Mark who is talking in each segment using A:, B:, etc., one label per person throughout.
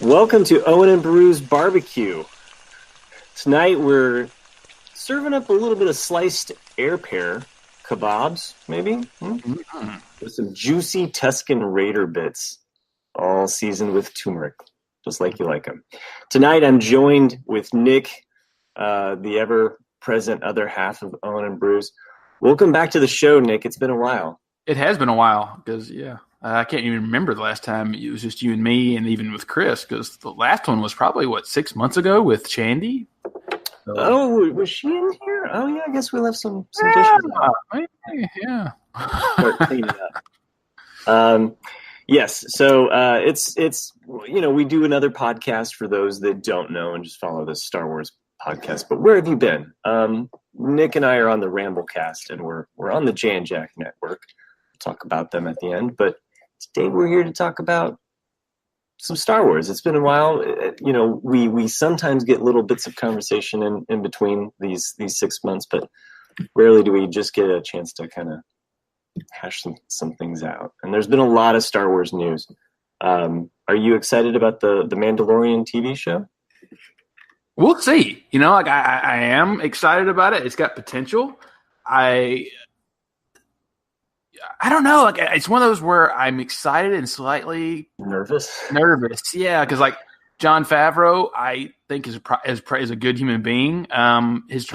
A: Welcome to Owen and Beru's BBQ. Tonight we're serving up a little bit of sliced air pear kebabs, maybe, with some juicy Tuscan Raider bits, all seasoned with turmeric, just like you like them. Tonight I'm joined with Nick, the ever-present other half of Owen and Beru's. Welcome back to the show, Nick. It's been a while.
B: It has been a while because, I can't even remember the last time it was just you and me, and even with Chris, because the last one was probably, 6 months ago with Shandy? So,
A: oh, was she in here? Oh, yeah, I guess we left some dishes out.
B: Yeah.
A: Start cleaning up. Yes, so it's we do another podcast for those that don't know and just follow the Star Wars podcast. But where have you been? Nick and I are on the Ramblecast, and we're on the Jan Jack Network. We'll talk about them at the end, but today we're here to talk about some Star Wars. It's been a while. We sometimes get little bits of conversation in between these 6 months, but rarely do we just get a chance to kind of hash some things out. And there's been a lot of Star Wars news. Are you excited about the Mandalorian TV show?
B: We'll see. I am excited about it. It's got potential. I don't know. It's one of those where I'm excited and slightly
A: nervous.
B: Yeah, because Jon Favreau, I think is a good human being. His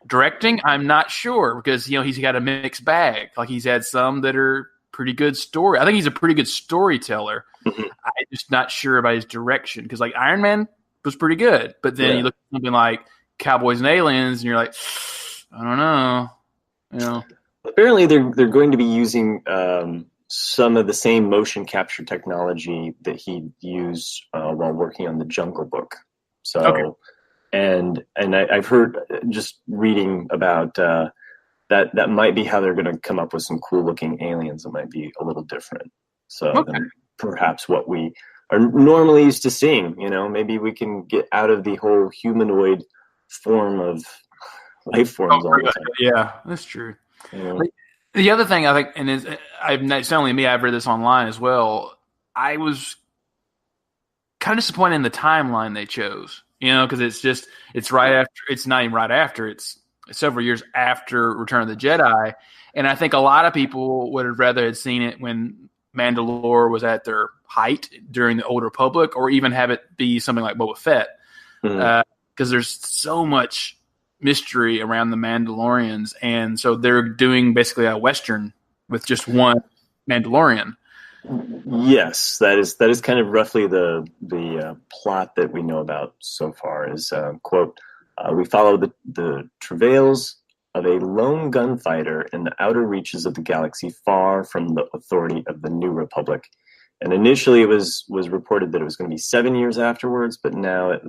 B: directing, I'm not sure because he's got a mixed bag. He's had some that are pretty good story. I think he's a pretty good storyteller. Mm-hmm. I'm just not sure about his direction because Iron Man was pretty good, but then you look at something like Cowboys and Aliens, and you're like, I don't know.
A: Apparently, they're going to be using some of the same motion capture technology that he used while working on the Jungle Book. So, okay. and I've heard just reading about that might be how they're going to come up with some cool looking aliens that might be a little different. So than perhaps what we are normally used to seeing. Maybe we can get out of the whole humanoid form of life forms all the time.
B: Yeah, that's true. The other thing I think, and it's not only me, I've read this online as well. I was kind of disappointed in the timeline they chose, because it's right after, it's not even right after, it's several years after Return of the Jedi. And I think a lot of people would have rather had seen it when Mandalore was at their height during the Old Republic, or even have it be something like Boba Fett. Because there's so much mystery around the Mandalorians, and so they're doing basically a Western with just one Mandalorian.
A: Yes, that is kind of roughly the plot that we know about so far. Is quote, we follow the travails of a lone gunfighter in the outer reaches of the galaxy, far from the authority of the New Republic. And initially, it was reported that it was going to be 7 years afterwards, but now it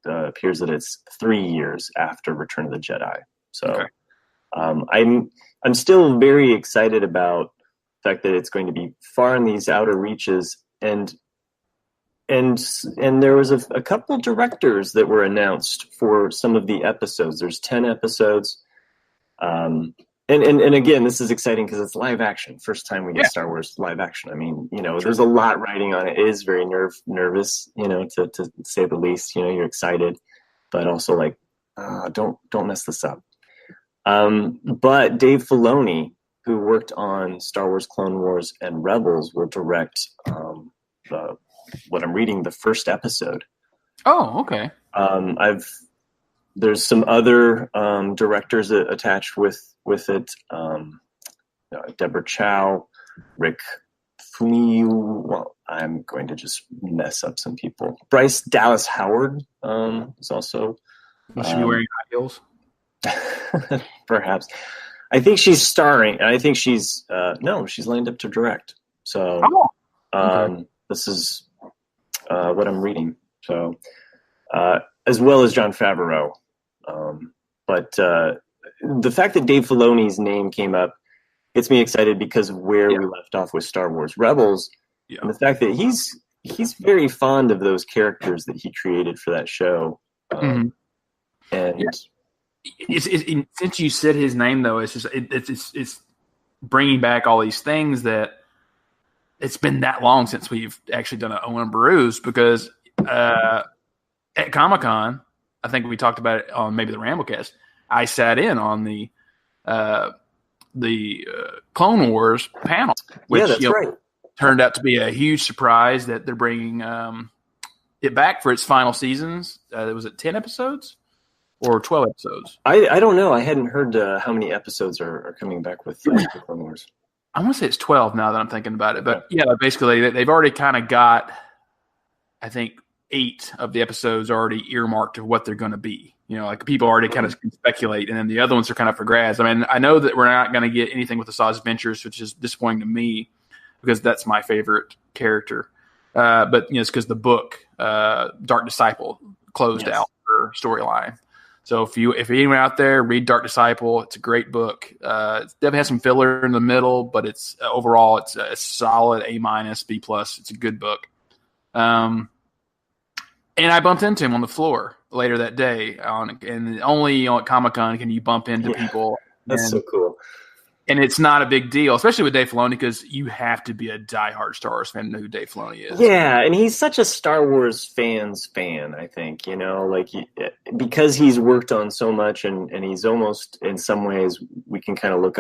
A: appears that it's 3 years after Return of the Jedi. So, I'm still very excited about the fact that it's going to be far in these outer reaches, and there was a couple directors that were announced for some of the episodes. There's 10 episodes. And again, this is exciting because it's live action. First time we get Star Wars live action. I mean, there's a lot riding on it. It is very nervous, to say the least. You're excited, but also don't mess this up. But Dave Filoni, who worked on Star Wars Clone Wars and Rebels, will direct what I'm reading, the first episode.
B: Oh, okay.
A: There's some other directors attached with it. Deborah Chow, Rick Flew. Well, I'm going to just mess up some people. Bryce Dallas Howard is also.
B: Will she be wearing high heels?
A: Perhaps. I think she's starring, and I think she's she's lined up to direct. So this is what I'm reading. So as well as Jon Favreau. But the fact that Dave Filoni's name came up gets me excited because of where we left off with Star Wars Rebels, and the fact that he's very fond of those characters that he created for that show. And
B: since you said his name, though, it's bringing back all these things that it's been that long since we've actually done an Owen and Beru's, because at Comic-Con, I think we talked about it on maybe the Ramblecast, I sat in on the Clone Wars panel, which
A: that's right.
B: turned out to be a huge surprise that they're bringing it back for its final seasons. Was it 10 episodes or 12 episodes?
A: I don't know. I hadn't heard how many episodes are coming back with Clone Wars.
B: I want to say it's 12 now that I'm thinking about it. But yeah, basically they've already kind of got, I think, 8 of the episodes already earmarked to what they're going to be. Like people already kind of speculate, and then the other ones are kind of for grabs. I mean, I know that we're not going to get anything with the Saw's Adventures, which is disappointing to me because that's my favorite character. But it's because the book, Dark Disciple, closed out her storyline. So if anyone out there, read Dark Disciple. It's a great book. It definitely has some filler in the middle, but it's overall it's a solid A-, B+. It's a good book. And I bumped into him on the floor later that day, and only at Comic-Con can you bump into people.
A: That's so cool.
B: And it's not a big deal, especially with Dave Filoni, because you have to be a diehard Star Wars fan to know who Dave Filoni is.
A: Yeah, and he's such a Star Wars fan's fan, I think, because he's worked on so much, and he's almost, in some ways, we can kind of look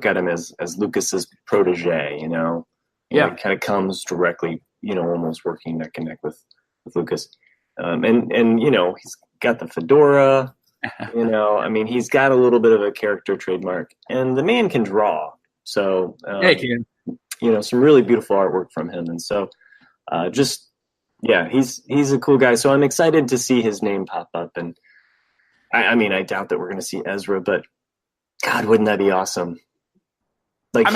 A: at him as Lucas's protege,
B: Yeah.
A: He kind of comes directly, almost working neck and neck with Lucas. And he's got the fedora. He's got a little bit of a character trademark, and the man can draw. So,
B: he can.
A: Some really beautiful artwork from him. And so, he's a cool guy. So I'm excited to see his name pop up. And I doubt that we're going to see Ezra, but God, wouldn't that be awesome? Like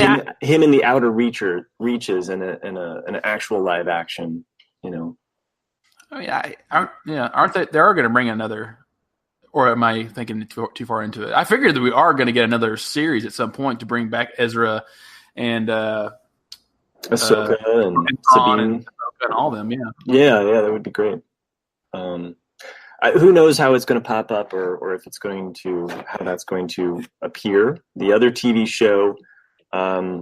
A: him in the outer reaches in an actual live action,
B: aren't they? They are going to bring another. Or am I thinking too far into it? I figured that we are going to get another series at some point to bring back Ezra and
A: Ahsoka and Sabine
B: and all them.
A: Yeah, that would be great. Who knows how it's going to pop up, or if it's going to how that's going to appear. The other TV show, I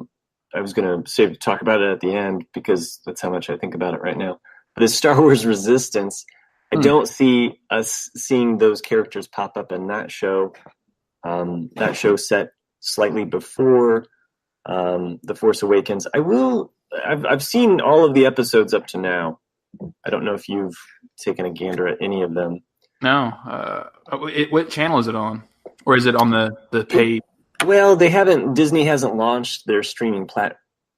A: was going to save to talk about it at the end because that's how much I think about it right now. The Star Wars Resistance. I don't see us seeing those characters pop up in that show. That show set slightly before The Force Awakens. I've seen all of the episodes up to now. I don't know if you've taken a gander at any of them.
B: No. What channel is it on? Or is it on the paid?
A: Well, Disney hasn't launched their streaming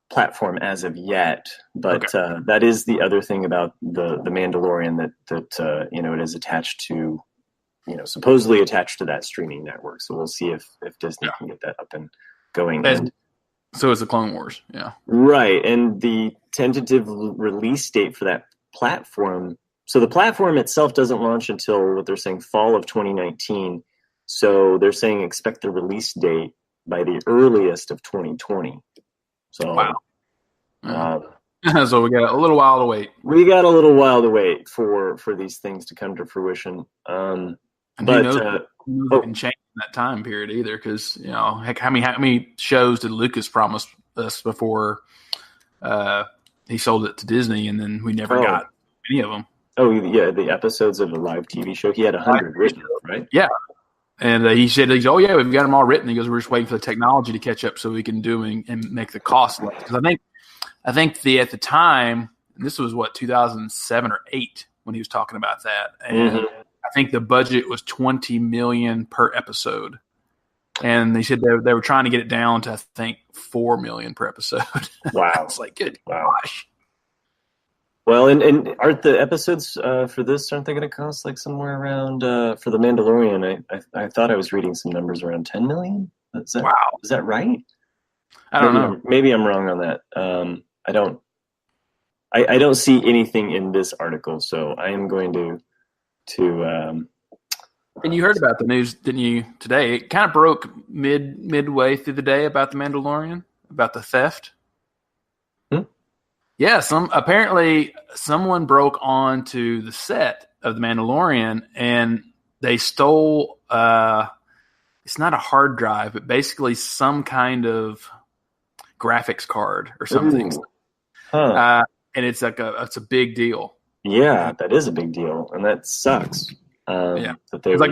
A: platform as of yet, but okay. That is the other thing about the Mandalorian that it is attached to, supposedly attached to that streaming network. So we'll see if Disney can get that up and going. And
B: so is the Clone Wars, yeah,
A: right. And the tentative release date for that platform. So the platform itself doesn't launch until what they're saying fall of 2019. So they're saying expect the release date by the earliest of 2020. So,
B: wow. So we got a little while to wait.
A: We got a little while to wait for these things to come to fruition. But
B: it can change in that time period either, because heck, how many shows did Lucas promise us before he sold it to Disney, and then we never got any of them?
A: Oh yeah, the episodes of the live TV show. He had 100 written, right?
B: Yeah. And he said, we've got them all written. He goes, we're just waiting for the technology to catch up so we can do and make the cost less. Because I think at the time, and this was 2007 or 2008 when he was talking about that, and I think the budget was $20 million per episode, and they said they were trying to get it down to I think $4 million per episode.
A: Wow,
B: it's like good gosh.
A: Well, and aren't the episodes for this, aren't they going to cost like somewhere around, for The Mandalorian, I thought I was reading some numbers around $10 million? Is that right?
B: I don't know.
A: Maybe I'm wrong on that. I don't see anything in this article, so I am going to
B: And you heard about the news, didn't you, today? It kind of broke midway through the day about The Mandalorian, about the theft. Yeah, apparently someone broke onto the set of The Mandalorian and they stole it's not a hard drive, but basically some kind of graphics card or something.
A: Ooh.
B: And it's like it's a big deal.
A: Yeah, that is a big deal, and that sucks.
B: Yeah,
A: that they
B: it's like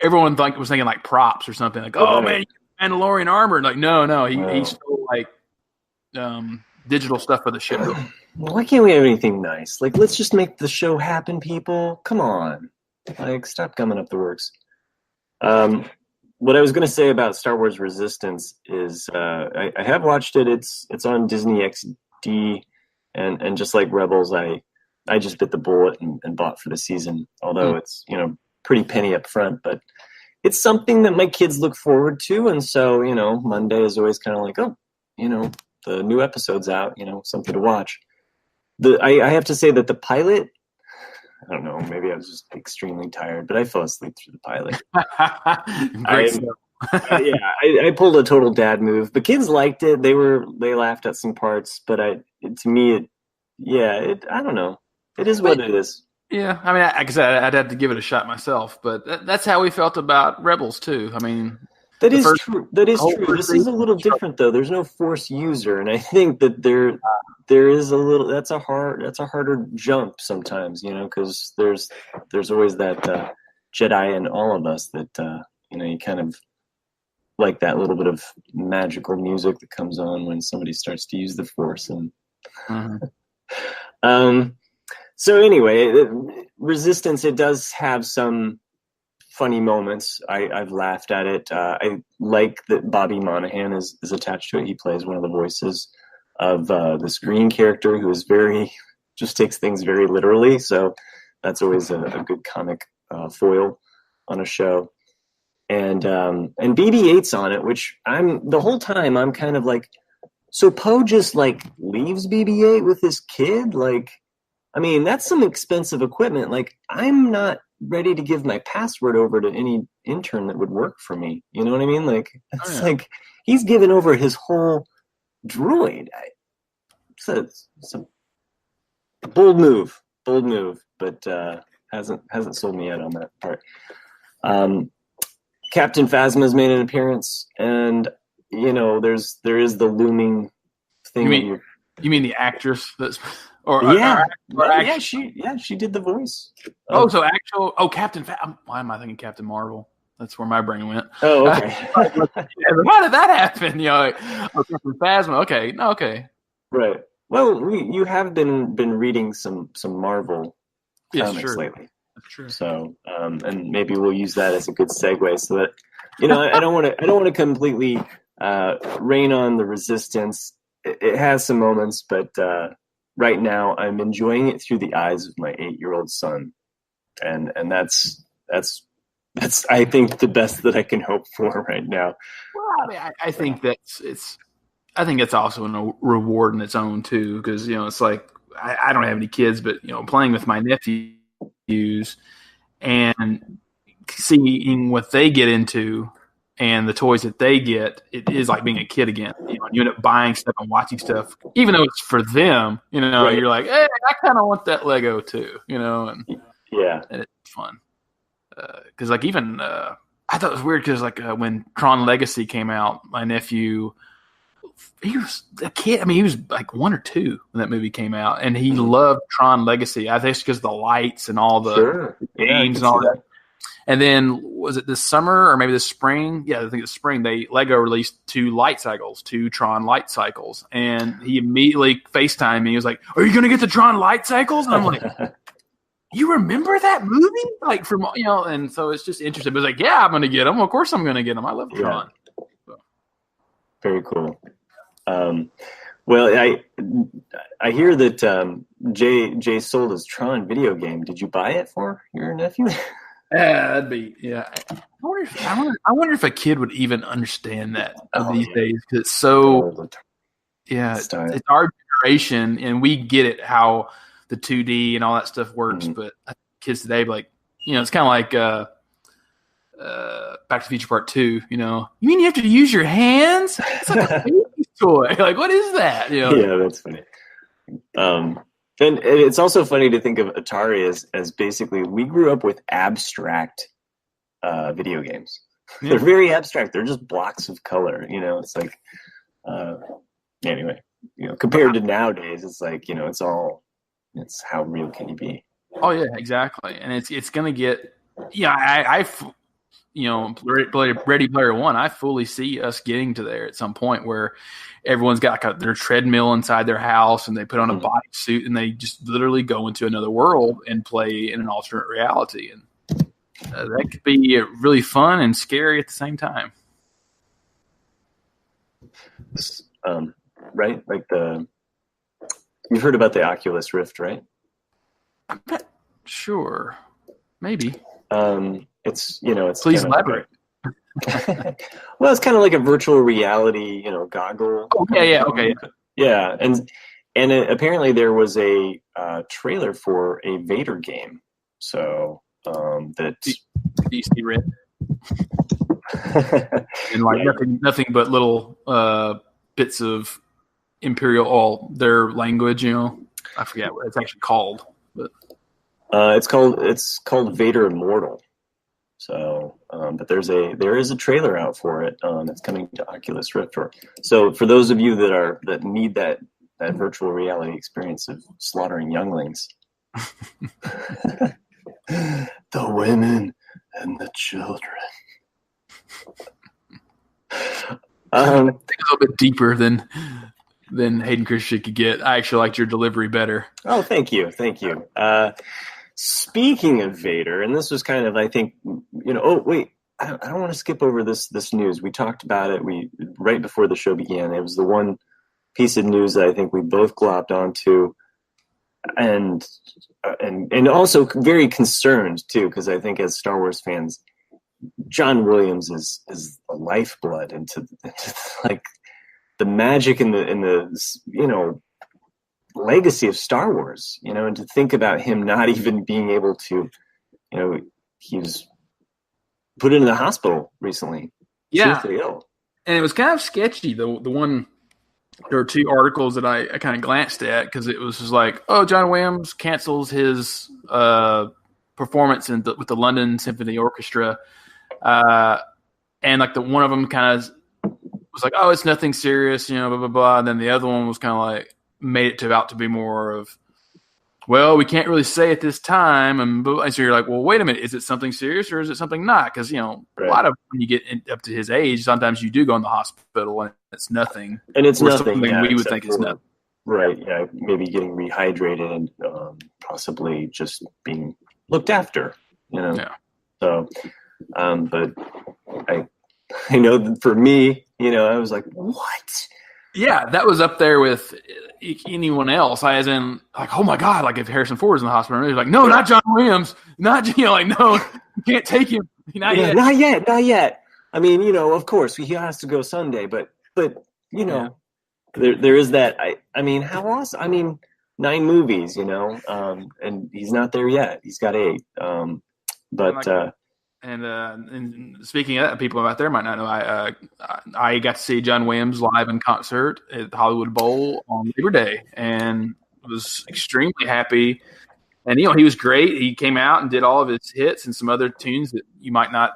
B: everyone was thinking like props or something like, oh man, Mandalorian armor. Like, no, he stole like digital stuff for the show.
A: Why can't we have anything nice? Like, let's just make the show happen, people. Come on, like, stop gumming up the works. What I was going to say about Star Wars Resistance is I have watched it. It's on Disney XD, and just like Rebels, I just bit the bullet and bought for the season. Although it's pretty penny up front, but it's something that my kids look forward to, and so Monday is always kind of like, oh, the new episode's out, something to watch. I have to say that the pilot, I don't know, maybe I was just extremely tired, but I fell asleep through the pilot. I pulled a total dad move. The kids liked it. They laughed at some parts, but I don't know. It is what it is.
B: Yeah, I mean, like I said, I'd have to give it a shot myself, but that's how we felt about Rebels too. I mean,
A: that is true. That is true. This is a little different though. There's no Force user, and I think that there is a little. That's a harder jump sometimes, because there's always that Jedi in all of us that you kind of like that little bit of magical music that comes on when somebody starts to use the Force, and so anyway, Resistance, it does have some funny moments. I've laughed at it. I like that Bobby Monahan is attached to it. He plays one of the voices of this green character who is just takes things very literally. So that's always a good comic foil on a show. And BB-8's on it, which the whole time I'm kind of like, so Poe just like leaves BB-8 with his kid? Like, I mean, that's some expensive equipment. Like, I'm not ready to give my password over to any intern that would work for me. You know what I mean? Like, it's like he's given over his whole droid. It's a bold move, but hasn't sold me yet on that part. Captain Phasma's made an appearance, and there is the looming thing.
B: You mean the actress that's?
A: She did the voice.
B: Captain. Why am I thinking Captain Marvel? That's where my brain went.
A: Oh, okay.
B: How did that happen? Captain Phasma. Okay.
A: Right. Well, you have been reading some Marvel comics lately.
B: That's true.
A: So, and maybe we'll use that as a good segue, so that I don't want to completely rain on the Resistance. It has some moments, but. Right now, I'm enjoying it through the eyes of my 8-year-old son, and that's I think the best that I can hope for right now.
B: Well, I mean, I think it's also a reward in its own too, because it's like I don't have any kids, but playing with my nephews and seeing what they get into. And the toys that they get, it is like being a kid again. You end up buying stuff and watching stuff, even though it's for them. Right. You're like, hey, I kind of want that Lego too. And it's fun. Because like even I thought it was weird because like when Tron Legacy came out, my nephew, he was a kid. I mean, he was like 1 or 2 when that movie came out, and he loved Tron Legacy. I think it's because of the lights and all the games and all that. And then was it this summer or maybe this spring? Yeah, I think it's spring. Lego released 2 Tron light cycles, and he immediately FaceTimed me. He was like, "Are you going to get the Tron light cycles?" And I'm like, "You remember that movie?" Like from and so it's just interesting. But it's like, yeah, I'm going to get them. Of course, I'm going to get them. I love Tron. So.
A: Very cool. Well, I hear that Jay sold his Tron video game. Did you buy it for your nephew?
B: Yeah, that'd be I wonder if a kid would even understand that these days, because it's so it's our generation and we get it how the 2D and all that stuff works, but kids today like it's kind of like Back to the Future Part 2. You mean you have to use your hands? It's like a baby toy. Like, what is that?
A: Yeah, that's funny. And it's also funny to think of Atari as basically, we grew up with abstract video games. They're very abstract. They're just blocks of color. It's like, anyway, compared to nowadays, it's like, it's how real can you be?
B: Oh yeah, exactly. And it's going to get, Ready Player One, I fully see us getting to there at some point where everyone's got their treadmill inside their house and they put on a bodysuit and they just literally go into another world and play in an alternate reality. And that could be really fun and scary at the same time.
A: Right? Like you've heard about the Oculus Rift, right?
B: I'm not sure. Maybe.
A: It's
B: please elaborate.
A: Well, it's kind of like a virtual reality, goggle.
B: Oh, yeah, okay.
A: Yeah, and apparently there was a trailer for a Vader game. So that
B: DC Red. And like nothing but little bits of Imperial, their language. I forget what it's actually called, but
A: it's called Vader Immortal. So, but there is a trailer out for it. It's coming to Oculus Rift. So for those of you that need that virtual reality experience of slaughtering younglings, the women and the children.
B: I think a little bit deeper than Hayden Christensen could get. I actually liked your delivery better.
A: Oh, thank you. Speaking of Vader, and this was kind of, I think, oh wait, I don't want to skip over this news. We talked about it. Right before the show began. It was the one piece of news that I think we both glopped onto, and also very concerned too, because I think as Star Wars fans, John Williams is the lifeblood into like the magic and the legacy of Star Wars, and to think about him not even being able to, he was put into the hospital recently.
B: Yeah.
A: Seriously ill.
B: And it was kind of sketchy. The one, there were two articles that I kind of glanced at because it was just like, oh, John Williams cancels his performance with the London Symphony Orchestra. And like one of them kind of was like, oh, it's nothing serious, blah, blah, blah. And then the other one was kind of like, made it out to be more of, well, we can't really say at this time, and so you're like, well, wait a minute, is it something serious or is it something not? Because
A: right.
B: A lot of when you get up to his age, sometimes you do go in the hospital and it's nothing,
A: and it's nothing.
B: We would think it's nothing,
A: right? Yeah, maybe getting rehydrated and possibly just being looked after.
B: Yeah.
A: So, but I know that for me, I was like, what?
B: Yeah, that was up there with anyone else. As in, like, oh my God, like if Harrison Ford was in the hospital, he's like, no, not John Williams, no, you can't take him, not yet.
A: Not yet. I mean, of course he has to go Sunday, but there is that. I mean, how awesome! I mean, 9 movies, and he's not there yet. He's got 8.
B: And speaking of that, people out there might not know, I got to see John Williams live in concert at the Hollywood Bowl on Labor Day and was extremely happy. And, he was great. He came out and did all of his hits and some other tunes that you might not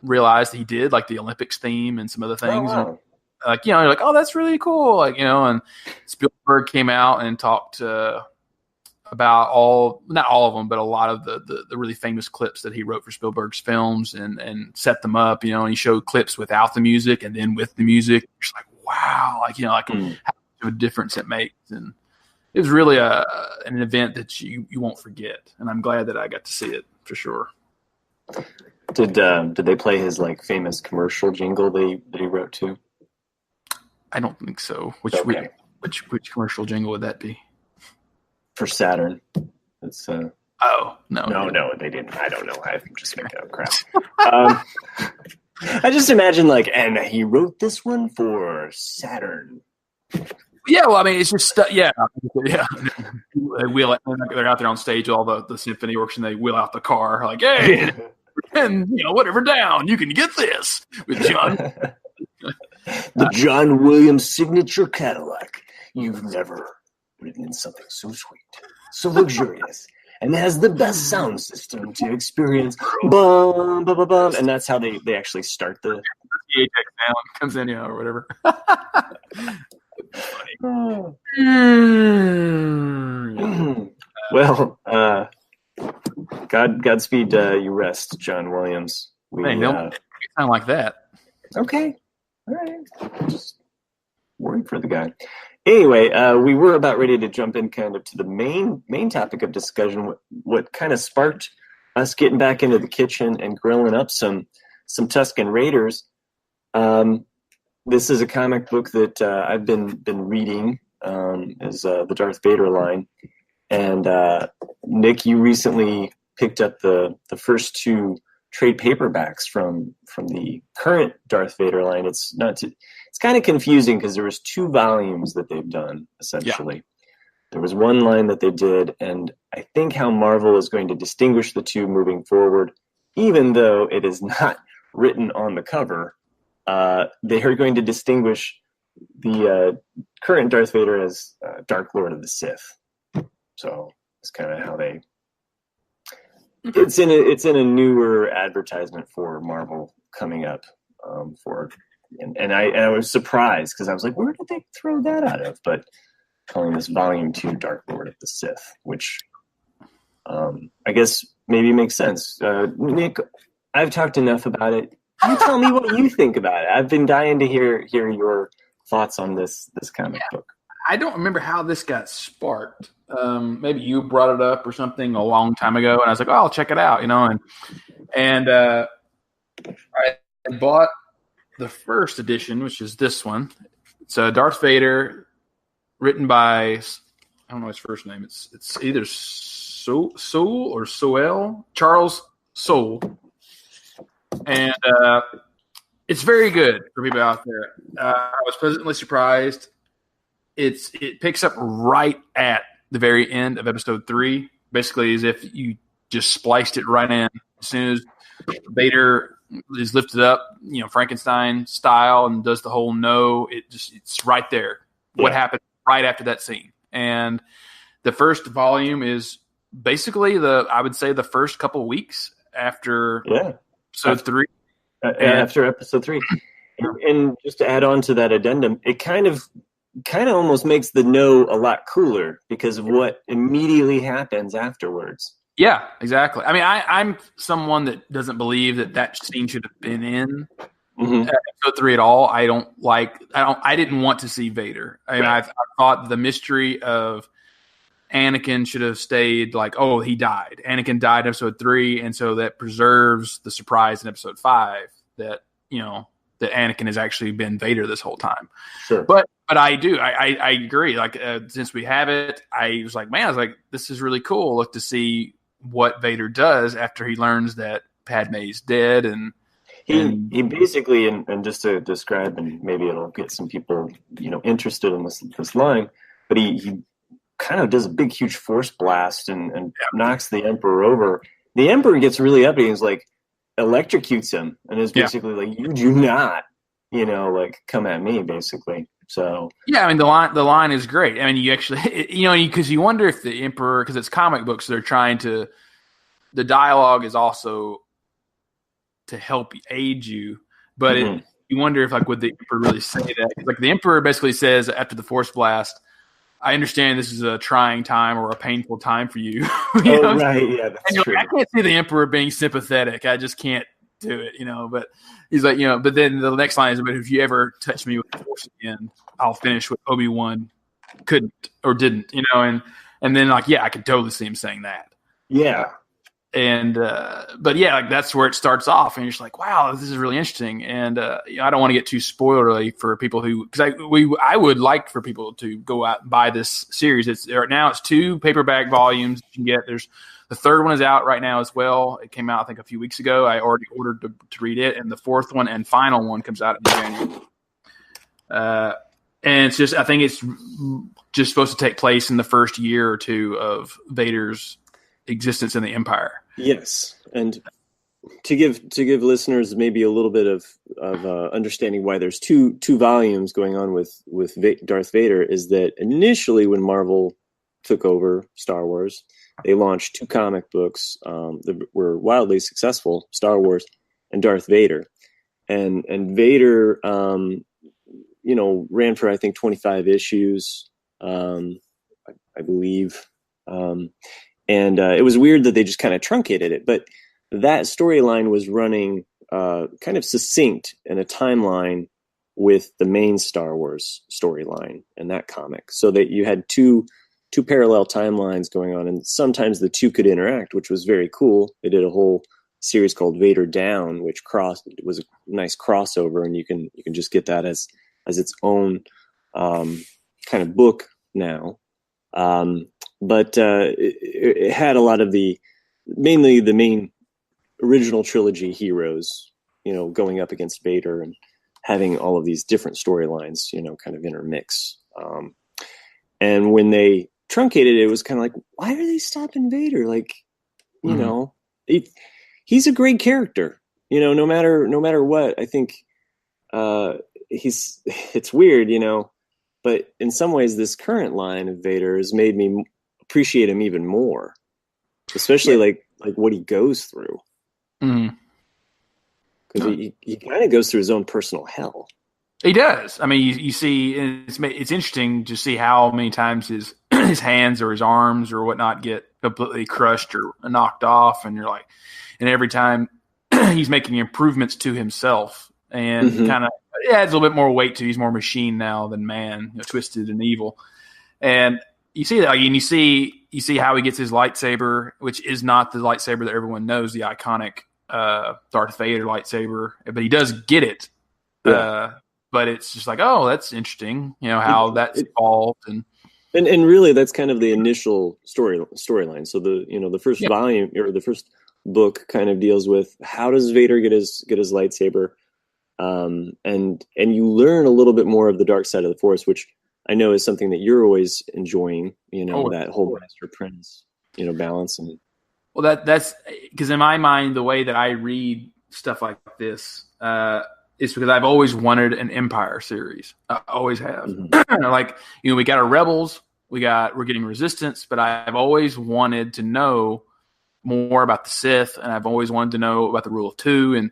B: realize that he did, like the Olympics theme and some other things.
A: Oh, wow.
B: And, you're like, oh, that's really cool. And Spielberg came out and talked about not all of them, but a lot of the really famous clips that he wrote for Spielberg's films and set them up, and he showed clips without the music and then with the music. You're just like, wow, how much of a difference it makes. And it was really an event that you won't forget. And I'm glad that I got to see it for sure.
A: Did they play his famous commercial jingle that he wrote too?
B: I don't think so. Which commercial jingle would that be?
A: For Saturn. It's
B: no,
A: they didn't. I don't know. I'm just making up crap. I just imagine and he wrote this one for Saturn.
B: Yeah, well, I mean, it's just yeah. They wheel it. They're out there on stage, all the symphony orchestra, and they wheel out the car like, hey, and whatever down, you can get this with John.
A: The John Williams signature Cadillac. You've never ridden in something so sweet, so luxurious, and has the best sound system to experience. Bum, bum, bum, bum. And that's how they actually start the
B: sound comes in, or whatever.
A: Well, Godspeed. You rest, John Williams.
B: Hey, don't sound like that.
A: Okay, all right. Just worried for the guy. Anyway, we were about ready to jump in kind of to the main topic of discussion. What kind of sparked us getting back into the kitchen and grilling up some Tusken Raiders. This is a comic book that I've been reading. Is the Darth Vader line, and Nick, you recently picked up the first two trade paperbacks from the current Darth Vader line. It's kind of confusing because there was 2 volumes that they've done essentially. Yeah. There was one line that they did, and I think how Marvel is going to distinguish the 2 moving forward, even though it is not written on the cover, they are going to distinguish the current Darth Vader as Dark Lord of the Sith. So it's kind of how they. It's in a newer advertisement for Marvel coming up and I was surprised because I was like, where did they throw that out of? But calling this Volume 2 Dark Lord of the Sith, which I guess maybe makes sense. Nick, I've talked enough about it. You tell me what you think about it. I've been dying to hear your thoughts on this comic book.
B: I don't remember how this got sparked. Maybe you brought it up or something a long time ago, and I was like, "Oh, I'll check it out," and I bought the first edition, which is this one. It's Darth Vader, written by I don't know his first name. It's either Soule or Soule, Charles Soule, and it's very good for people out there. I was pleasantly surprised. It picks up right at the very end of episode 3, basically as if you just spliced it right in. As soon as Vader is lifted up, Frankenstein style, and does the whole it's right there. Yeah. What happened right after that scene. And the first volume is basically I would say the first couple weeks after episode 3.
A: After episode 3. And just to add on to that addendum, it kind of almost makes the no a lot cooler because of what immediately happens afterwards.
B: Yeah, exactly. I mean, I'm someone that doesn't believe that scene should have been in episode 3 at all. I didn't want to see Vader. I mean, I thought the mystery of Anakin should have stayed like, oh, he died. Anakin died in episode 3, and so that preserves the surprise in episode 5 that that Anakin has actually been Vader this whole time.
A: Sure.
B: But I agree. Like since we have it, I was like, this is really cool. Look to see what Vader does after he learns that Padme's dead, and
A: he basically, and just to describe, and maybe it'll get some people interested in this line, but he kind of does a big huge force blast and knocks the Emperor over. The Emperor gets really uppity and is like, electrocutes him and is basically like, you do not come at me, basically. So
B: I mean, the line is great. I mean, you actually because you wonder if the Emperor, because it's comic books, they're trying to, the dialogue is also to help aid you, but you wonder if would the Emperor really say that? Like the Emperor basically says after the force blast, I understand this is a trying time or a painful time for you.
A: Right, yeah, that's true.
B: I can't see the Emperor being sympathetic. I just can't do it, But he's like, but then the next line is, but if you ever touch me with the Force again, I'll finish what Obi-Wan couldn't or didn't, and then I could totally see him saying that.
A: Yeah.
B: And but that's where it starts off, and you're just like, wow, this is really interesting. And I don't want to get too spoilery for people because I would like for people to go out and buy this series. Right now it's 2 paperback volumes you can get. There's the third one is out right now as well. It came out I think a few weeks ago. I already ordered to read it, and the 4th one and final one comes out in January. And it's just, I think it's just supposed to take place in the first year or 2 of Vader's existence in the Empire.
A: Yes, and to give listeners maybe a little bit of understanding why there's two volumes going on with Darth Vader is that initially when Marvel took over Star Wars, they launched 2 comic books that were wildly successful: Star Wars and Darth Vader, and Vader ran for, I think, 25 issues, I believe. And it was weird that they just kind of truncated it. But that storyline was running kind of succinct in a timeline with the main Star Wars storyline and that comic. So that you had two parallel timelines going on, and sometimes the two could interact, which was very cool. They did a whole series called Vader Down, which was a nice crossover, and you can just get that as its own kind of book now. But it had a lot of mainly the main original trilogy heroes, going up against Vader and having all of these different storylines, kind of intermix. And when they truncated it, it was kind of like, why are they stopping Vader? Like, he's a great character, no matter what. I think it's weird, but in some ways this current line of Vader has made me appreciate him even more, especially like what he goes through. Because he kind of goes through his own personal hell.
B: He does. I mean, you see, it's interesting to see how many times his hands or his arms or whatnot get completely crushed or knocked off, and you're like, and every time he's making improvements to himself, and kind of adds a little bit more weight to. He's more machine now than man, twisted and evil, and you see that, and you see how he gets his lightsaber, which is not the lightsaber that everyone knows, the iconic Darth Vader lightsaber, but he does get it. Yeah. But it's just like, oh, that's interesting, how that's evolved, and really that's kind of the initial storyline. So the first volume or the first book kind of deals with how does Vader get his lightsaber, and you learn a little bit more of the dark side of the Force, which I know is something that you're always enjoying. That whole master prince, balance. And well, that's because in my mind, the way that I read stuff like this. It's because I've always wanted an Empire series. I always have. Like, we got our Rebels, we're getting Resistance, but I've always wanted to know more about the Sith, and I've always wanted to know about the Rule of Two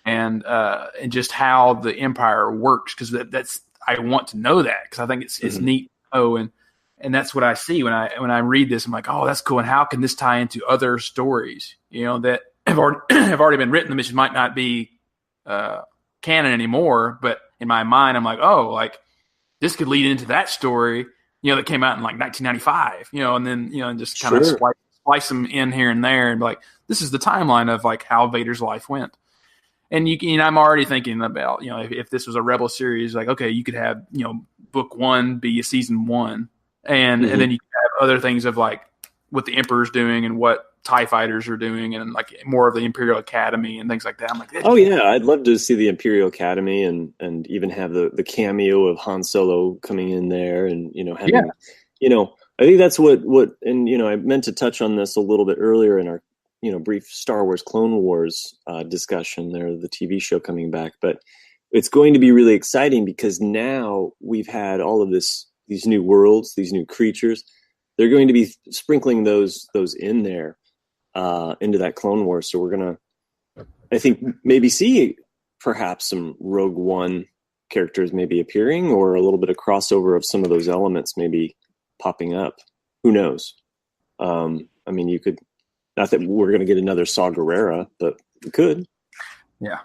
B: and just how the Empire works, because that's I want to know that, because I think it's neat to know, and that's what I see when I read this. I'm like, oh, that's cool. And how can this tie into other stories, that have already been written, which might not be canon anymore, but in my mind, I'm like, oh, like this could lead into that story, that came out in like 1995, and then, and just kind of splice them in here and there, and be like, this is the timeline of like how Vader's life went. And I'm already thinking about, if this was a Rebel series, like, okay, you could have, book one be a season one, and then you could have other things of like what the Emperor's doing and what TIE fighters are doing, and like more of the Imperial Academy and things like that. I'm like, oh
A: yeah, I'd love to see the Imperial Academy and even have the cameo of Han Solo coming in there, and having I think that's what and I meant to touch on this a little bit earlier in our brief Star Wars Clone Wars discussion there, the TV show coming back, but it's going to be really exciting because now we've had all of these new worlds, these new creatures. They're going to be sprinkling those in there into that Clone Wars. So we're going to, I think, maybe see perhaps some Rogue One characters maybe appearing, or a little bit of crossover of some of those elements maybe popping up. Who knows? I mean, you could, not that we're going to get another Saw Gerrera, but we could.
B: Yeah.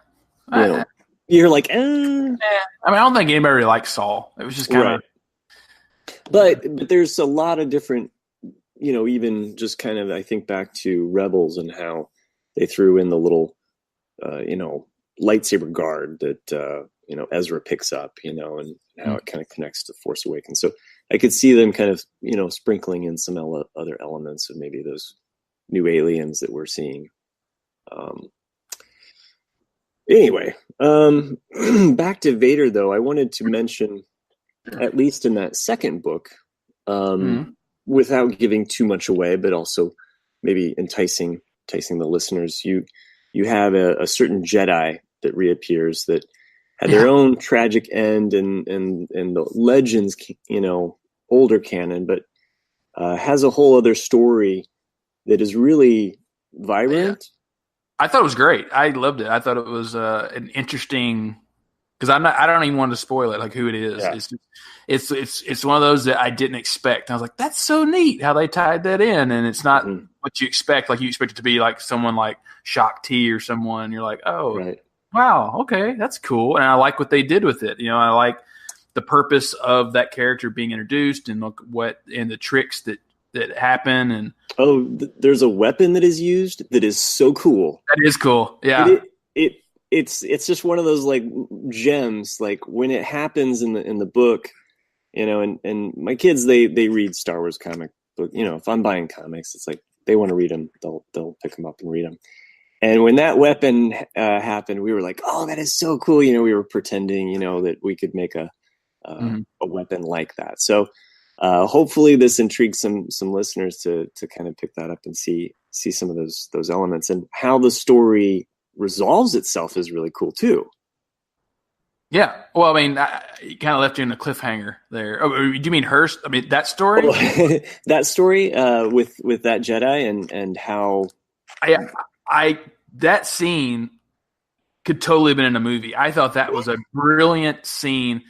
A: You're like,
B: I mean, I don't think anybody really likes Saw. It was just kind of.
A: But there's a lot of different, even just kind of, I think back to Rebels and how they threw in the little, lightsaber guard that, Ezra picks up, and how it kind of connects to Force Awakens. So I could see them kind of, sprinkling in some other elements of maybe those new aliens that we're seeing. Anyway, back to Vader, though, I wanted to mention, at least in that second book, without giving too much away, but also maybe enticing the listeners, you have a certain Jedi that reappears that had their own tragic end, and the Legends, older canon, but has a whole other story that is really vibrant.
B: I thought it was great. I loved it. I thought it was an interesting because I don't even want to spoil it, like who it is.
A: Yeah.
B: It's one of those that I didn't expect. And I was like, that's so neat how they tied that in, and it's not what you expect. Like you expect it to be like someone like Shock T or someone. You're like, oh,
A: right.
B: Wow, okay, that's cool, and I like what they did with it. I like the purpose of that character being introduced, and look and the tricks that happen. And
A: there's a weapon that is used that is so cool.
B: That is cool. Yeah.
A: It's just one of those like gems. Like when it happens in the book, and my kids they read Star Wars comic book. If I'm buying comics, it's like they want to read them, they'll pick them up and read them. And when that weapon happened, we were like, "Oh, that is so cool!" We were pretending, that we could make a weapon like that. So hopefully, this intrigues some listeners to kind of pick that up and see some of those elements, and how the story resolves itself is really cool too.
B: Yeah. Well, I mean, it kind of left you in a cliffhanger there. Oh, do you mean Hearst? I mean that story?
A: That story with that Jedi and how.
B: That scene could totally have been in a movie. I thought that was a brilliant scene,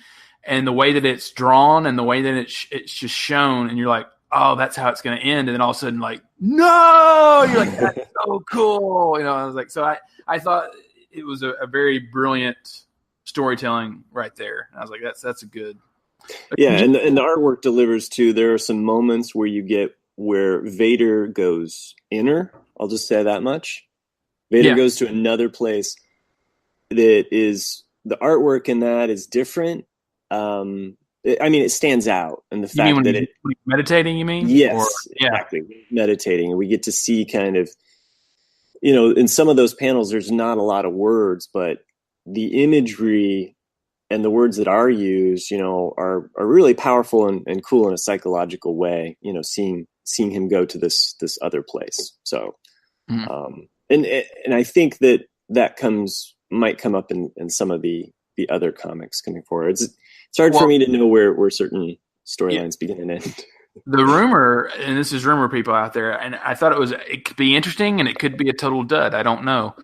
B: and the way that it's drawn and the way that it's just shown, and you're like, oh, that's how it's going to end. And then all of a sudden, like, no, you're like, that's so cool. I was like, so I thought it was a very brilliant storytelling right there. And I was like, that's a good.
A: Yeah. And the artwork delivers too. There are some moments where Vader goes inner. I'll just say that much. Vader goes to another place that is, the artwork in that is different. It stands out, and the fact that
B: meditating, you mean?
A: Yes, exactly. Meditating, and we get to see kind of, in some of those panels, there's not a lot of words, but the imagery and the words that are used, are really powerful and cool in a psychological way. Seeing him go to this other place. So, and I think that might come up in some of the other comics coming forward. It's hard for me to know where certain storylines begin and end.
B: The rumor, and this is rumor people out there, and I thought it could be interesting and it could be a total dud. I don't know.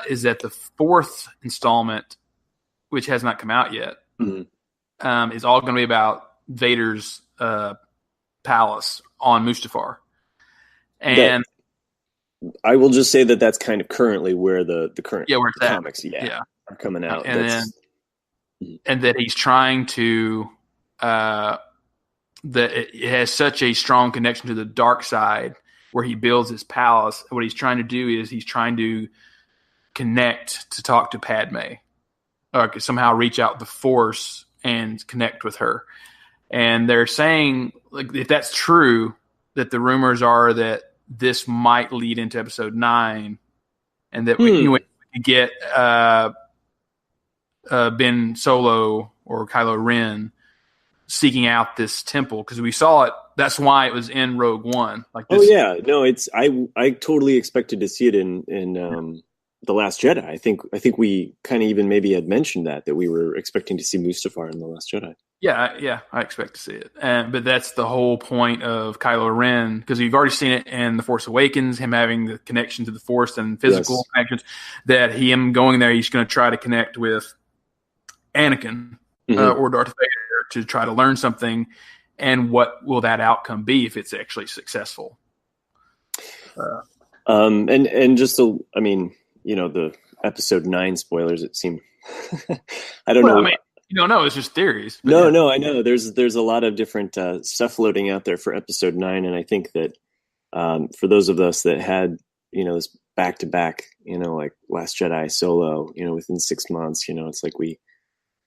B: Is that the fourth installment, which has not come out yet, is all going to be about Vader's palace on Mustafar. And
A: I will just say that's kind of currently where the current comics are coming out.
B: And that he's trying to that it has such a strong connection to the dark side where he builds his palace. What he's trying to do is he's trying to connect to talk to Padme, or somehow reach out the Force and connect with her. And they're saying, like, if that's true, that the rumors are that this might lead into Episode 9, and that we could get Ben Solo or Kylo Ren seeking out this temple, because we saw it. That's why it was in Rogue One. Like this.
A: Oh yeah, no, it's I totally expected to see it in The Last Jedi. I think we kind of even maybe had mentioned that we were expecting to see Mustafar in The Last Jedi.
B: Yeah, I expect to see it. But that's the whole point of Kylo Ren, because you've already seen it in The Force Awakens, him having the connection to the Force and physical connections, that him going there, he's going to try to connect with Anakin or Darth Vader to try to learn something. And what will that outcome be if it's actually successful?
A: And just so, I mean, the Episode 9 spoilers, it seemed, I don't know.
B: I mean, you don't know, it's just theories.
A: No, I know. There's a lot of different stuff floating out there for Episode 9, and I think that for those of us that had this back to back, like Last Jedi, Solo, within 6 months, it's like we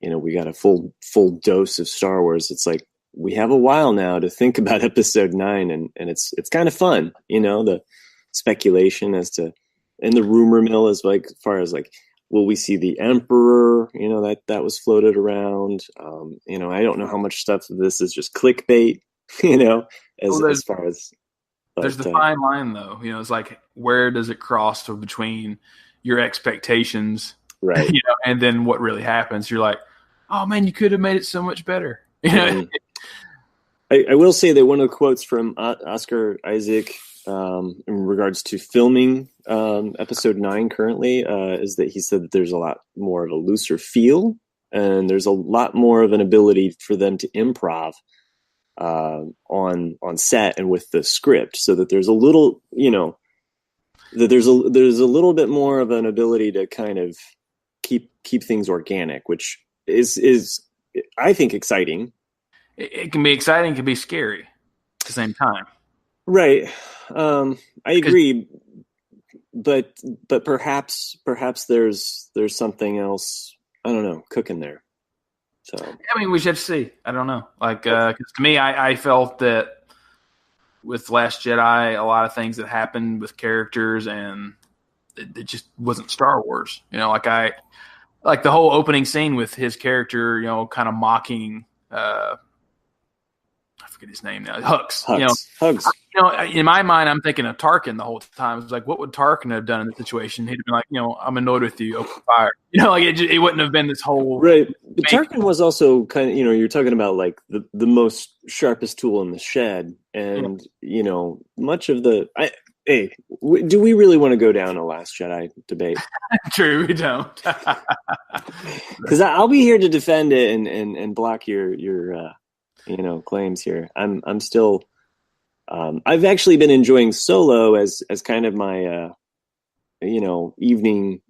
A: got a full dose of Star Wars. It's like we have a while now to think about Episode 9, and it's kind of fun, the speculation as to, and the rumor mill as far as will we see the Emperor? That was floated around. I don't know how much stuff of this is just clickbait. As far as
B: there's the fine line, though. It's like, where does it cross between your expectations,
A: right?
B: And then what really happens? You're like, oh man, you could have made it so much better.
A: I will say that one of the quotes from Oscar Isaac in regards to filming Episode 9 currently is that he said that there's a lot more of a looser feel and there's a lot more of an ability for them to improv on set and with the script, so that there's a little, that there's a little bit more of an ability to kind of keep things organic, which is I think exciting.
B: It can be exciting, it can be scary at the same time.
A: Right. I agree, but perhaps there's something else, I don't know, cooking there. So
B: I mean, we should have to see. I don't know. Like, 'cause to me, I felt that with Last Jedi, a lot of things that happened with characters, and it just wasn't Star Wars. Like the whole opening scene with his character, kind of mocking. I forget his name now. Hux.
A: Hugs.
B: In my mind, I'm thinking of Tarkin the whole time. It's like, what would Tarkin have done in this situation? He'd have been like, I'm annoyed with you. Open fire. It wouldn't have been this whole
A: right. But Tarkin was also kind of, you're talking about like the most sharpest tool in the shed, and much of the. Do we really want to go down a Last Jedi debate?
B: True, we don't.
A: Because I'll be here to defend it and block your claims here. I'm still. I've actually been enjoying Solo as kind of my evening.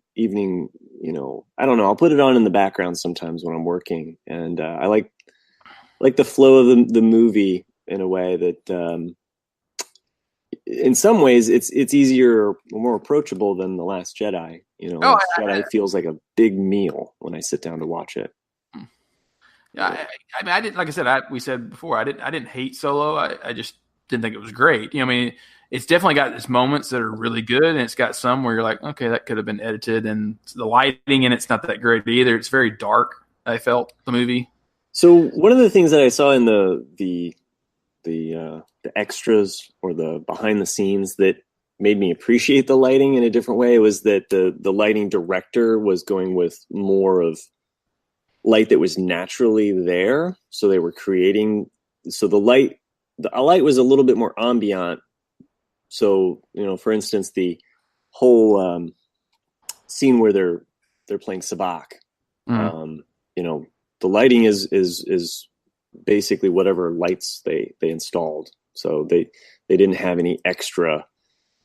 A: I don't know. I'll put it on in the background sometimes when I'm working, and I like the flow of the movie in a way that. In some ways, it's easier or more approachable than The Last Jedi. Last Jedi feels like a big meal when I sit down to watch it.
B: Yeah, I mean, I didn't. Like I said, we said before, I didn't hate Solo. I just didn't think it was great. I mean, it's definitely got its moments that are really good, and it's got some where you're like, okay, that could have been edited, and the lighting in it's not that great either. It's very dark. I felt the movie.
A: So one of the things that I saw in the extras or the behind the scenes that made me appreciate the lighting in a different way was that the lighting director was going with more of light that was naturally there. So they were creating, so the light was a little bit more ambient. So, for instance, the whole scene where they're playing sabacc, the lighting is basically whatever lights they installed. So they didn't have any extra,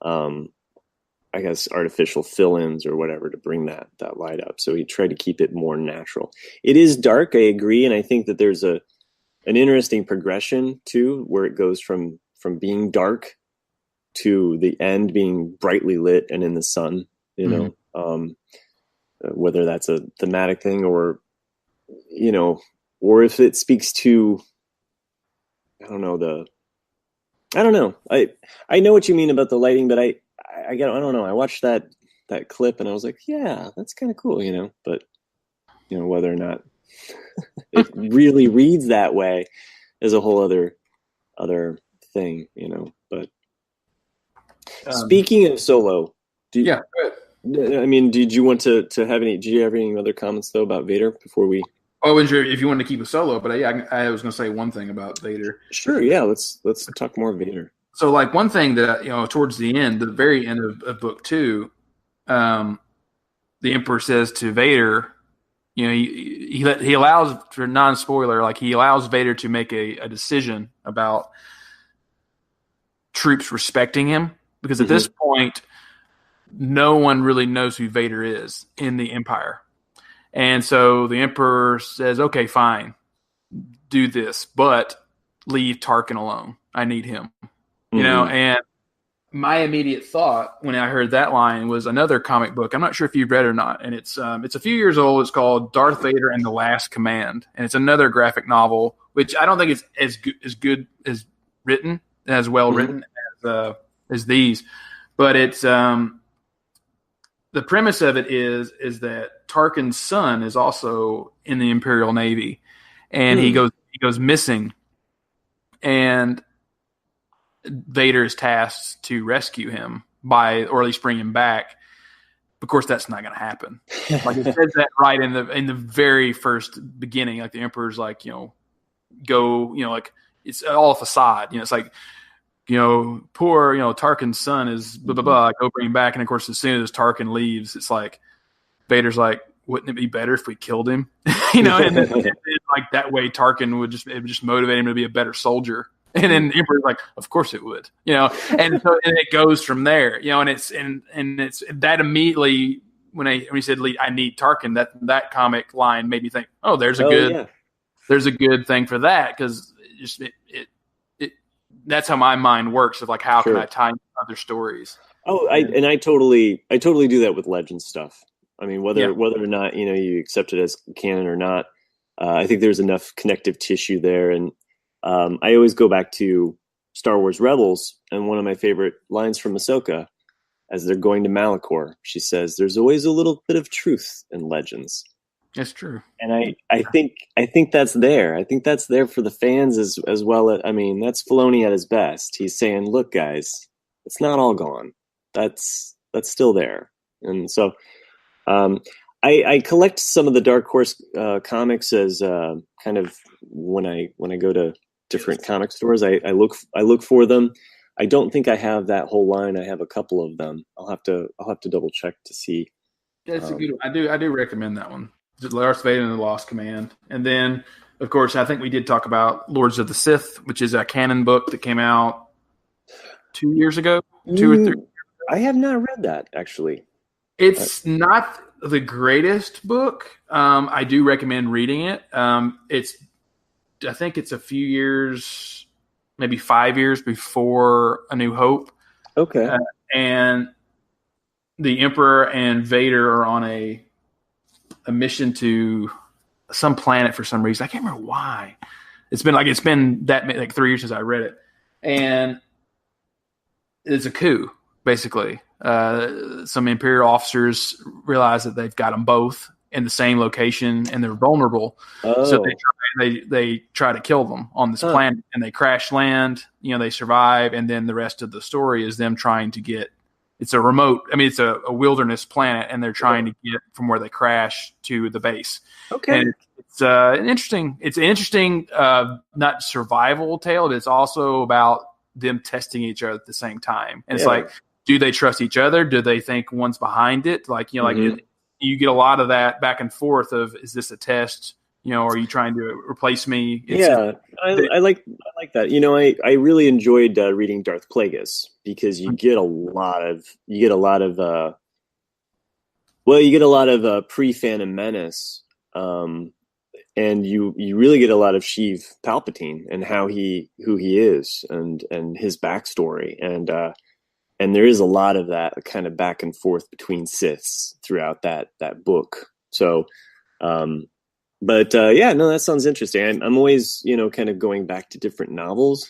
A: I guess, artificial fill-ins or whatever to bring that light up. So he tried to keep it more natural. It is dark, I agree, and I think that there's an interesting progression too, where it goes from being dark to the end being brightly lit and in the sun. Whether that's a thematic thing or if it speaks to, I don't know. I know what you mean about the lighting, but I don't know. I watched that clip and I was like, yeah, that's kind of cool, but whether or not it really reads that way is a whole other thing, but speaking of Solo, did you want to have did you have any other comments though about Vader before we?
B: Oh, if you wanted to keep it Solo, but I was going to say one thing about Vader.
A: Sure, yeah. Let's talk more Vader.
B: So, like one thing that towards the very end of Book 2, the Emperor says to Vader, he allows, for non-spoiler, like he allows Vader to make a decision about troops respecting him, because at this point, no one really knows who Vader is in the Empire. And so the Emperor says, okay, fine, do this, but leave Tarkin alone. I need him. And my immediate thought when I heard that line was another comic book. I'm not sure if you've read it or not. And it's a few years old. It's called Darth Vader and the Last Command. And it's another graphic novel, which I don't think is as good as written, as well written as these. But it's the premise of it is that Tarkin's son is also in the Imperial Navy, and he goes missing, and Vader is tasked to rescue him or at least bring him back. Of course, that's not going to happen. Like it says that right in the very first beginning. Like the Emperor's like, go, like it's all a facade. It's like, poor, Tarkin's son is blah, blah, blah, go bring him back. And of course, as soon as Tarkin leaves, it's like, Vader's like, wouldn't it be better if we killed him? And then, like that way Tarkin would just motivate him to be a better soldier. And then the Emperor's like, of course it would, and so and it goes from there, and it's that immediately when he said, I need Tarkin, that comic line made me think, oh, there's a good thing for that, because that's how my mind works, of like, how can I tie into other stories?
A: Oh, I totally do that with Legends stuff. I mean, whether or not you accept it as canon or not, I think there's enough connective tissue there. And I always go back to Star Wars Rebels, and one of my favorite lines from Ahsoka, as they're going to Malachor, she says, "There's always a little bit of truth in Legends."
B: That's true.
A: And I think that's there. I think that's there for the fans as well. I mean, that's Filoni at his best. He's saying, "Look, guys, it's not all gone. That's still there." And so, I collect some of the Dark Horse comics as kind of when I go to different comic stores. I look for them. I don't think I have that whole line. I have a couple of them. I'll have to double check to see.
B: That's a good one. I do recommend that one. Darth Vader and the Lost Command. And then, of course, I think we did talk about Lords of the Sith, which is a canon book that came out 2 years ago, 2 or 3 years ago.
A: I have not read that, actually.
B: It's not the greatest book. I do recommend reading it. I think it's a few years, maybe 5 years before A New Hope.
A: Okay.
B: And the Emperor and Vader are on a mission to some planet for some reason. I can't remember why. It's been that 3 years since I read it, and it's a coup basically. Some Imperial officers realize that they've got them both in the same location and they're vulnerable, so they try to kill them on this planet, and they crash land. They survive, and then the rest of the story is them trying to get. It's a remote. I mean, it's a wilderness planet, and they're trying to get from where they crash to the base.
A: Okay,
B: and it's an interesting. It's an interesting, not survival tale, but it's also about them testing each other at the same time. And it's like, do they trust each other? Do they think one's behind it? Like you get a lot of that back and forth of, is this a test? Are you trying to replace me?
A: I like that. I really enjoyed reading Darth Plagueis, because you get a lot of pre-Phantom Menace, and you really get a lot of Sheev Palpatine and who he is and his backstory, and there is a lot of that kind of back and forth between Siths throughout that book. So. That sounds interesting. I'm always, kind of going back to different novels.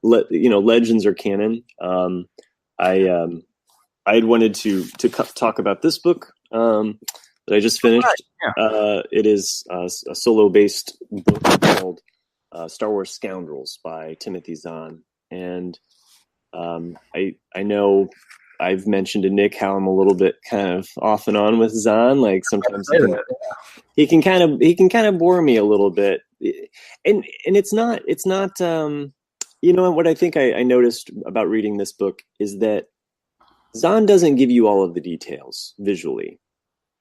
A: Legends or canon. I had wanted to talk about this book that I just finished. It is a solo-based book called Star Wars Scoundrels by Timothy Zahn, and I know I've mentioned to Nick how I'm a little bit kind of off and on with Zahn. Like sometimes he can kind of bore me a little bit, and it's not what I think I noticed about reading this book is that Zahn doesn't give you all of the details visually,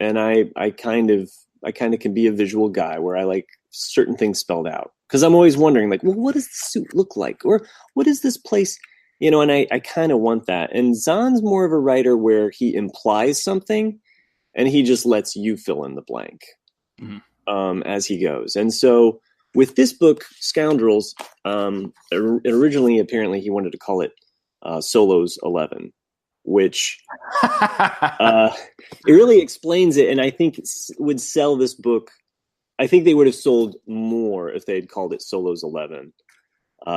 A: and I kind of can be a visual guy where I like certain things spelled out, because I'm always wondering, like, well, what does the suit look like, or what is this place? And I kind of want that. And Zahn's more of a writer where he implies something and he just lets you fill in the blank as he goes. And so with this book, Scoundrels, originally, apparently, he wanted to call it Solos 11, which it really explains it. And I think it would sell this book. I think they would have sold more if they had called it Solos 11.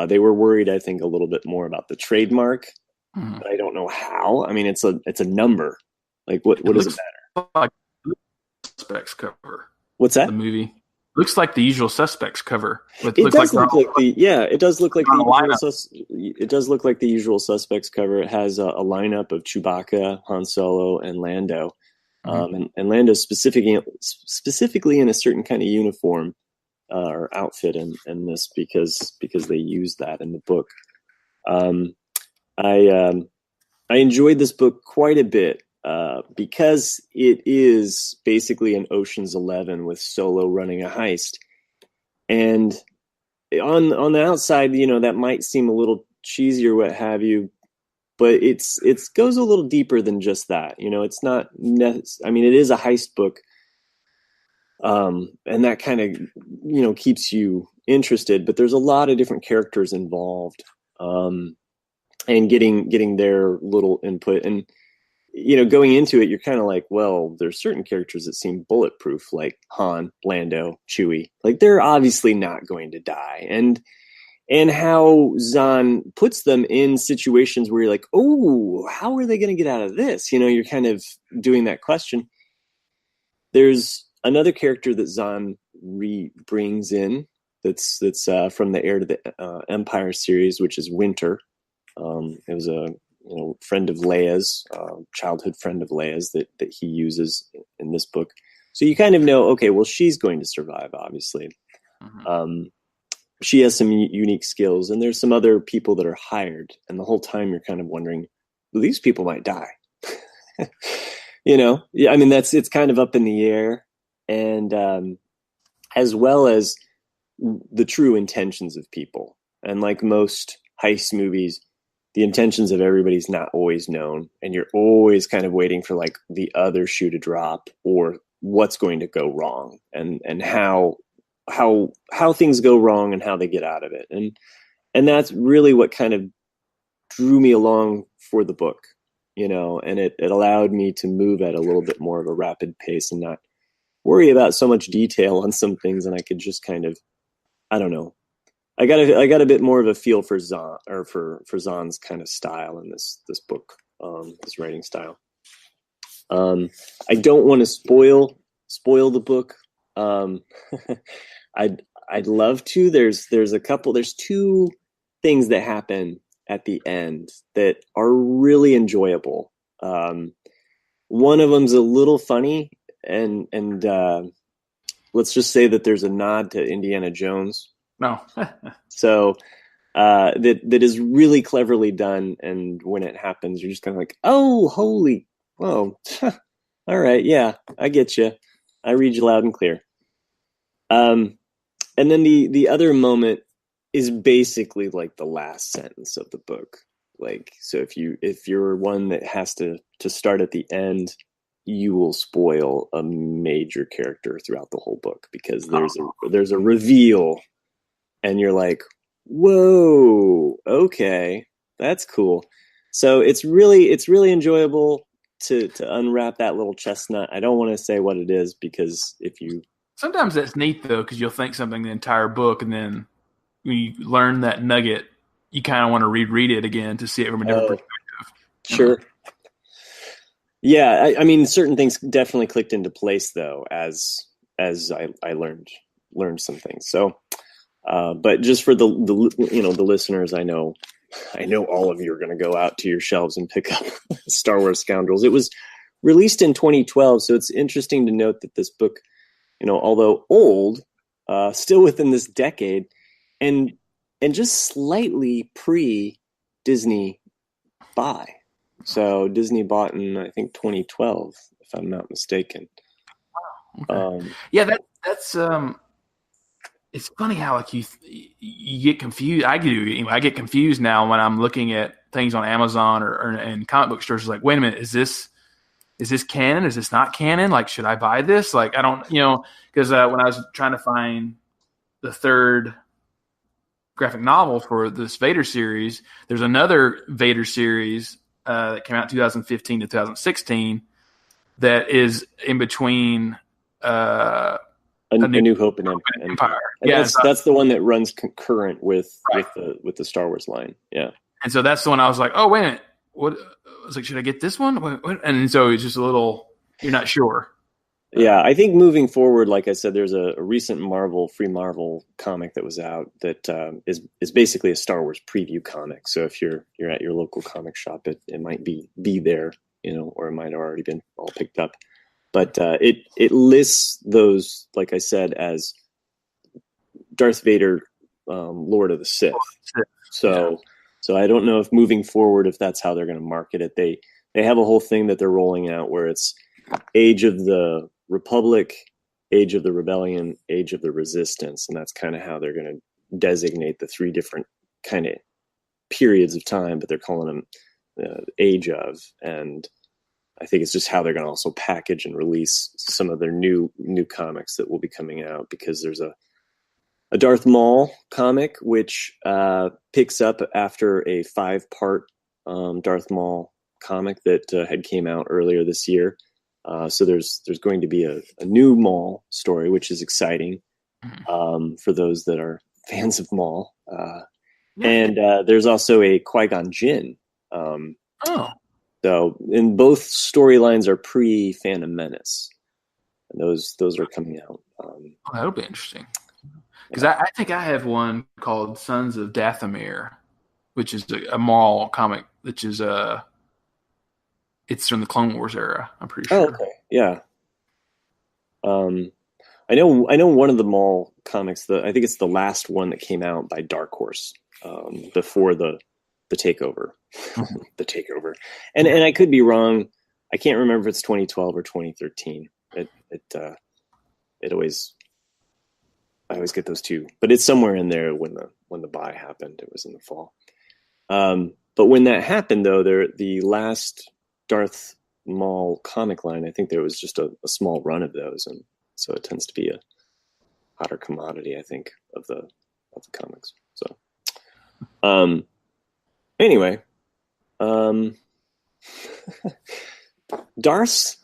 A: They were worried, I think, a little bit more about the trademark, but I don't know how. I mean, it's a number. Like, what does it matter?
B: Like Suspects cover.
A: What's that?
B: The movie looks like The Usual Suspects cover.
A: It does look like the Usual Suspects cover. It has a lineup of Chewbacca, Han Solo, and Lando, and Lando specifically in a certain kind of uniform. Or outfit in this because they use that in the book. I enjoyed this book quite a bit. because it is basically an Ocean's 11 with Solo running a heist. And on the outside, that might seem a little cheesy or what have you, but it goes a little deeper than just that. It's not I mean, it is a heist book, and that kind of keeps you interested. But there's a lot of different characters involved, and getting their little input. And going into it, you're kind of like, well, there's certain characters that seem bulletproof, like Han, Lando, Chewie. Like, they're obviously not going to die. And how Zahn puts them in situations where you're like, oh, how are they going to get out of this? You're kind of doing that question. There's another character that Zahn brings in that's from the Heir to the Empire series, which is Winter. It was a friend of Leia's, childhood friend of Leia's that he uses in this book. So you kind of know, okay, well, she's going to survive, obviously. Mm-hmm. She has some unique skills, and there's some other people that are hired. And the whole time you're kind of wondering, well, these people might die. Yeah, I mean, it's kind of up in the air. And as well as the true intentions of people. And like most heist movies, the intentions of everybody's not always known, and you're always kind of waiting for like the other shoe to drop or what's going to go wrong, and how things go wrong and how they get out of it. And that's really what kind of drew me along for the book, and it allowed me to move at a little bit more of a rapid pace and not worry about so much detail on some things. And I could just kind of, I don't know, I got a bit more of a feel for Zahn, or for Zahn's kind of style in this book, his writing style. I don't want to spoil the book. I'd love to. There's two things that happen at the end that are really enjoyable. One of them's a little funny, and let's just say that there's a nod to Indiana Jones.
B: No.
A: So that is really cleverly done, and when it happens, you're just kind of like, oh, holy, whoa, all right, yeah, I get you. I read you loud and clear. And then the other moment is basically like the last sentence of the book. Like, so if you're one that has to start at the end, you will spoil a major character throughout the whole book, because there's a reveal. And you're like, whoa, okay, that's cool. So it's really enjoyable to unwrap that little chestnut. I don't want to say what it is, because
B: sometimes that's neat though, because you'll think something the entire book, and then when you learn that nugget, you kind of want to reread it again to see it from a different perspective.
A: Sure. Yeah, I mean, certain things definitely clicked into place though, as I learned some things. So. But just for the listeners, I know all of you are going to go out to your shelves and pick up Star Wars Scoundrels. It was released in 2012, so it's interesting to note that this book, although old, still within this decade, and just slightly pre-Disney buy. So Disney bought in, I think, 2012, if I'm not mistaken.
B: Okay. Yeah, that's. It's funny how like you get confused. I do. Anyway, I get confused now when I'm looking at things on Amazon or in comic book stores. Like, wait a minute, is this canon? Is this not canon? Like, should I buy this? Like, I don't, because when I was trying to find the third graphic novel for this Vader series, there's another Vader series that came out 2015 to 2016 that is in between.
A: A New Hope and Empire. And yeah, that's the one that runs concurrent with the Star Wars line. Yeah.
B: And so that's the one I was like, oh, wait a minute. What? I was like, should I get this one? What? And so it's just a little, you're not sure.
A: Yeah, I think moving forward, like I said, there's a recent Free Marvel comic that was out that is basically a Star Wars preview comic. So if you're at your local comic shop, it might be there, or it might have already been all picked up. But it lists those, like I said, as Darth Vader, Lord of the Sith. So I don't know if moving forward, if that's how they're going to market it. They they have a whole thing that they're rolling out where it's Age of the Republic, Age of the Rebellion, Age of the Resistance, and that's kind of how they're going to designate the three different kind of periods of time, but they're calling them Age of, and I think it's just how they're going to also package and release some of their new comics that will be coming out, because there's a Darth Maul comic which picks up after a 5-part Darth Maul comic that had came out earlier this year. So there's going to be a new Maul story, which is exciting for those that are fans of Maul. And there's also a Qui-Gon Jinn. So, and both storylines are pre-Phantom Menace, and those are coming out.
B: That'll be interesting. Because I think I have one called Sons of Dathomir, which is a Maul comic, which is it's from the Clone Wars era, I'm pretty sure.
A: Oh, okay. Yeah. I know one of the Maul comics, I think it's the last one that came out by Dark Horse, before the takeover. The takeover. And I could be wrong. I can't remember if it's 2012 or 2013. I always get those two, but it's somewhere in there when the buy happened. It was in the fall. But when that happened, though, the last Darth Maul comic line, I think there was just a small run of those, and so it tends to be a hotter commodity, I think, of the comics. So, anyway, Darths.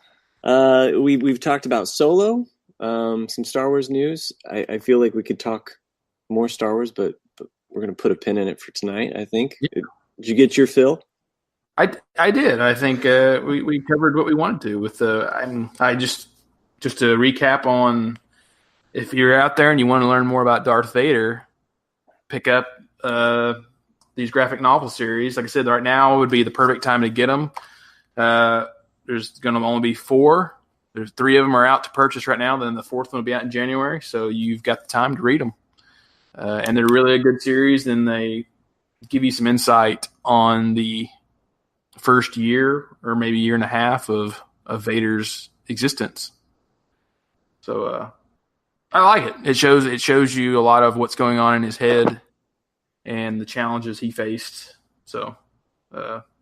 A: We've talked about Solo. Some Star Wars news. I feel like we could talk more Star Wars, but we're going to put a pin in it for tonight, I think. Yeah. Did you get your fill?
B: I did. I think we covered what we wanted to with I just to recap on, if you're out there and you want to learn more about Darth Vader, pick up these graphic novel series. Like I said, right now would be the perfect time to get them. There's going to only be 4. There's 3 of them are out to purchase right now. Then the 4th one will be out in January. So you've got the time to read them. And they're really a good series. And they give you some insight on the first year or maybe year and a half of Vader's existence. So I like it. It shows you a lot of what's going on in his head and the challenges he faced. So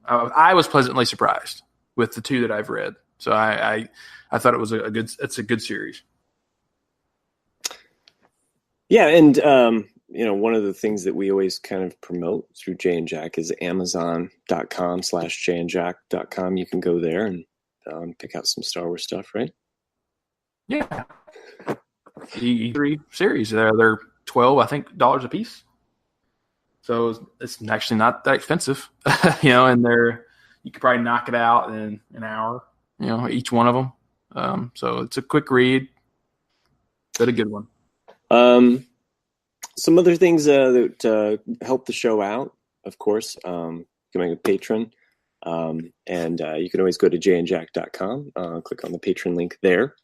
B: I was pleasantly surprised with the 2 that I've read. So I thought it was it's a good series. Yeah,
A: and one of the things that we always kind of promote through Jay and Jack is Amazon.com/jayandjack.com. You can go there and pick out some Star Wars stuff, right?
B: Yeah. The 3 series, they're $12, I think, a piece. So it's actually not that expensive, and you could probably knock it out in an hour, each one of them. So it's a quick read, but a good one.
A: Some other things that help the show out, of course, you can make a patron, and you can always go to jayandjack.com, click on the patron link there.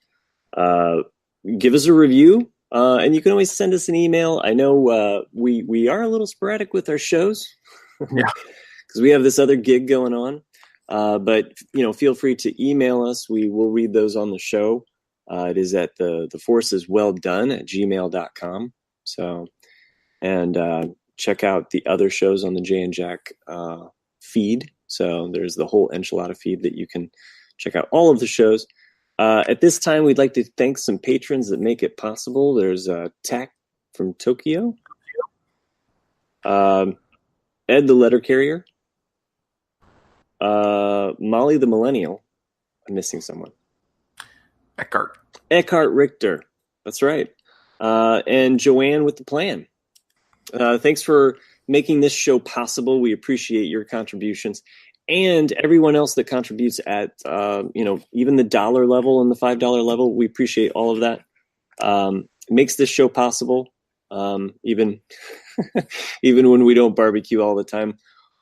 A: Give us a review, and you can always send us an email. I know we are a little sporadic with our shows, because we have this other gig going on. But feel free to email us. We will read those on the show. It is at the force is well done at gmail.com. So, and check out the other shows on the Jay and Jack feed. So there's the whole enchilada feed that you can check out all of the shows. At this time, we'd like to thank some patrons that make it possible. There's Tack from Tokyo, Ed the Letter Carrier, Molly the Millennial. I'm missing someone. Eckhart Richter. That's right. And Joanne with the Plan. Thanks for making this show possible. We appreciate your contributions. And everyone else that contributes at, even the $1 level and the $5 level, we appreciate all of that. It makes this show possible, even even when we don't barbecue all the time.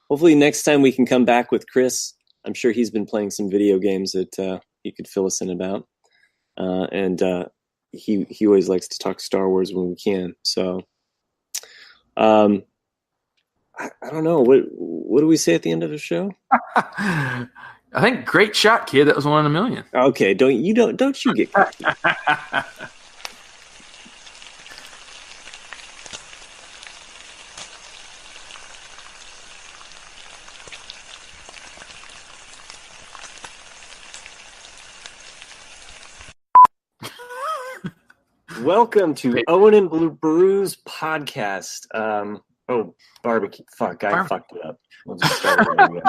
A: Hopefully next time we can come back with Chris. I'm sure he's been playing some video games that he could fill us in about. And he always likes to talk Star Wars when we can. So I don't know. What do we say at the end of the show?
B: I think great shot, kid. That was 1 in a million.
A: Okay, don't you get cocky. Welcome to Owen and Beru's podcast. Barbecue. Fuck, I fucked it up. We'll just start it again.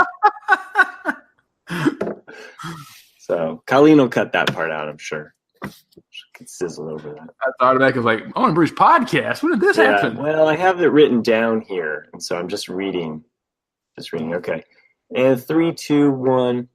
A: So, Colleen will cut that part out, I'm sure. She can sizzle over that.
B: I thought back, I was like, Owen and Beru's podcast? When did this happen?
A: Well, I have it written down here, and so I'm just reading. Okay. And 3, 2, 1.